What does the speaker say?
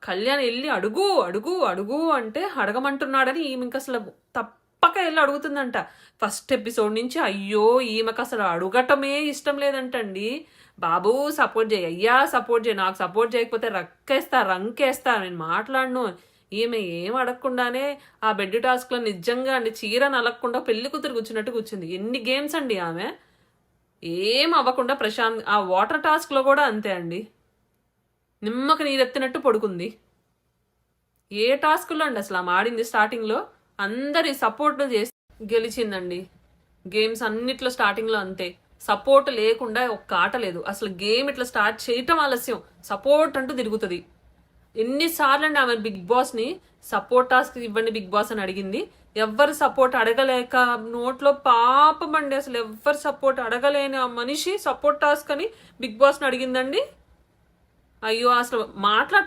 కళ్యాణ్ వెళ్ళి అడుగు అడుగు అడుగు అంటే అడగమంటున్నాడని ఈమె ఇంకా అసలు తప్పక వెళ్ళి అడుగుతుందంట. ఫస్ట్ ఎపిసోడ్ నుంచి అయ్యో ఈమెకు అసలు అడగటమే ఇష్టం లేదంటండి. బాబు సపోర్ట్ చేయి, అయ్యా సపోర్ట్ చేయి, నాకు సపోర్ట్ చేయకపోతే రంకేస్తా నేను మాట్లాడను. ఈమె ఏం అడగకుండానే ఆ బెడ్ టాస్క్ లో నిజంగా అండి చీర నలగకుండా పెళ్లి కూతురు కూర్చున్నట్టు కూర్చుంది. ఎన్ని గేమ్స్ అండి ఆమె, ఏం అవ్వకుండా ప్రశాంత్. ఆ వాటర్ టాస్క్ లో కూడా అంతే అండి, నిమ్మకి నీరెత్తినట్టు పడుకుంది. ఏ టాస్క్లో అండి అసలు ఆమె ఆడింది స్టార్టింగ్లో అందరి సపోర్ట్ చేసి గెలిచిందండి. గేమ్స్ అన్నిట్లో స్టార్టింగ్లో అంతే, సపోర్ట్ లేకుండా ఒక్క ఆట లేదు. అసలు గేమ్ ఇట్లా స్టార్ట్ చేయటం ఆలస్యం, సపోర్ట్ అంటూ తిరుగుతుంది. ఎన్నిసార్లు అండి ఆమె బిగ్ బాస్ని సపోర్ట్ టాస్క్ ఇవ్వండి బిగ్ బాస్ అని అడిగింది. ఎవ్వరు సపోర్ట్ అడగలేక నోట్లో పాపం అండి, అసలు ఎవ్వరు సపోర్ట్ అడగలేని ఆ మనిషి సపోర్ట్ టాస్క్ అని బిగ్ బాస్ని అడిగిందండి. అయ్యో అసలు మాట్లాడ